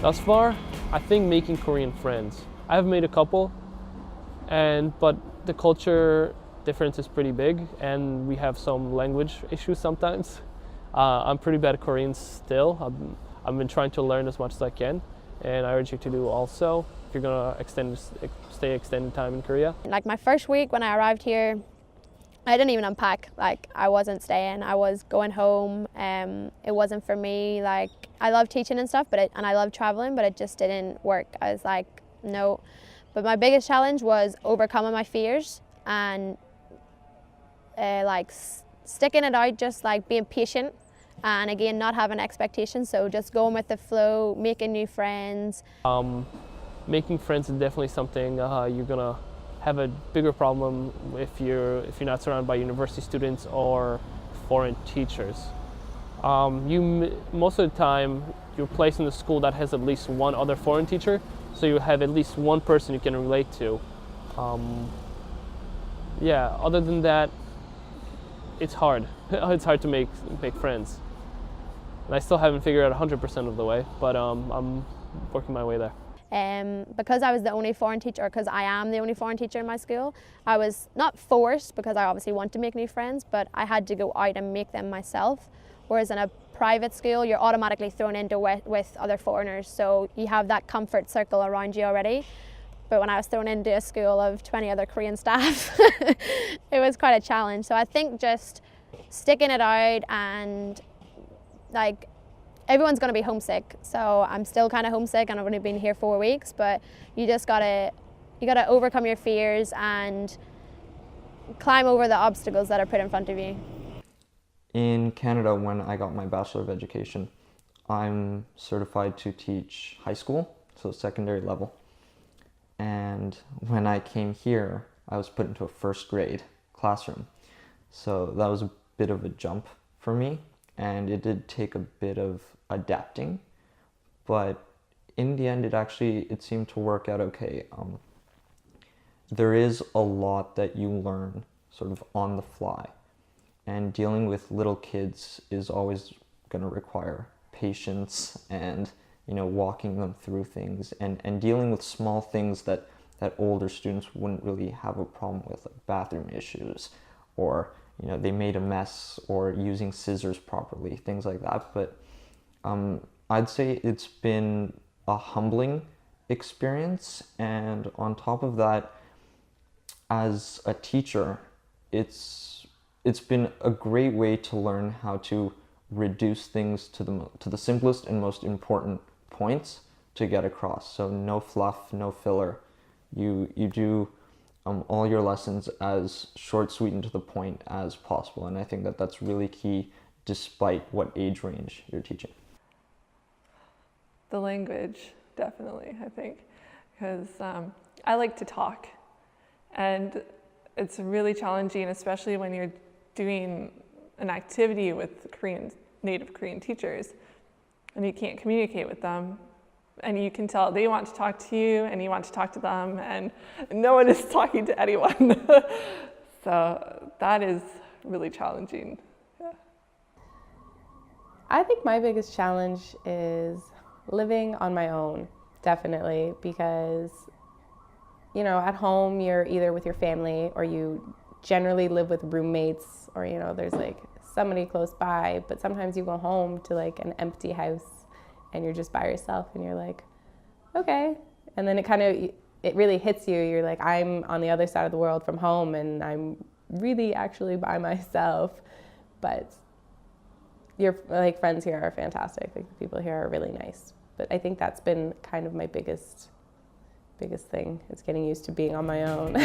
Thus far, I think making Korean friends. I have made a couple, but the culture difference is pretty big, and we have some language issues sometimes. I'm pretty bad at Korean still. I've been trying to learn as much as I can, and I urge you to do also if you're gonna stay extended time in Korea. Like my first week when I arrived here, I didn't even unpack. Like I wasn't staying. I was going home. It wasn't for me. Like I love teaching and stuff, and I love traveling, but it just didn't work. I was like, no. But my biggest challenge was overcoming my fears and sticking it out, just like being patient, and again not having expectations. So just going with the flow, making new friends. Making friends is definitely something you're gonna have a bigger problem if you're not surrounded by university students or foreign teachers. Most of the time you're placed in a school that has at least one other foreign teacher, so you have at least one person you can relate to. Yeah, other than that, it's hard. It's hard to make friends. And I still haven't figured out 100% of the way, but I'm working my way there. Because I was the only foreign teacher, because I am the only foreign teacher in my school, I was not forced, because I obviously want to make new friends, but I had to go out and make them myself. Whereas in a private school, you're automatically thrown into with other foreigners, so you have that comfort circle around you already. But when I was thrown into a school of 20 other Korean staff, it was quite a challenge. So I think just sticking it out, and like, everyone's going to be homesick. So I'm still kind of homesick, and I've only been here 4 weeks, but you just gotta overcome your fears and climb over the obstacles that are put in front of you. In Canada, when I got my Bachelor of Education, I'm certified to teach high school, so secondary level. And when I came here, I was put into a first grade classroom. So that was a bit of a jump for me, and it did take a bit of adapting, but in the end it seemed to work out okay. There is a lot that you learn sort of on the fly, and dealing with little kids is always going to require patience and, you know, walking them through things and dealing with small things that older students wouldn't really have a problem with, like bathroom issues, or, you know, they made a mess, or using scissors properly, things like that. But I'd say it's been a humbling experience, and on top of that, as a teacher, it's been a great way to learn how to reduce things to the simplest and most important points to get across. So no fluff, no filler. You do all your lessons as short, sweet, and to the point as possible, and I think that that's really key despite what age range you're teaching. The language, definitely, I think, because I like to talk, and it's really challenging, especially when you're doing an activity with native Korean teachers, and you can't communicate with them, and you can tell they want to talk to you and you want to talk to them, and no one is talking to anyone. So that is really challenging. Yeah. I think my biggest challenge is living on my own, definitely, because, you know, at home you're either with your family, or you generally live with roommates, or, you know, there's like somebody close by, but sometimes you go home to like an empty house and you're just by yourself, and you're like, okay. And then it really hits you. You're like, I'm on the other side of the world from home, and I'm really actually by myself. But your like friends here are fantastic. Like the people here are really nice. But I think that's been kind of my biggest thing, is getting used to being on my own.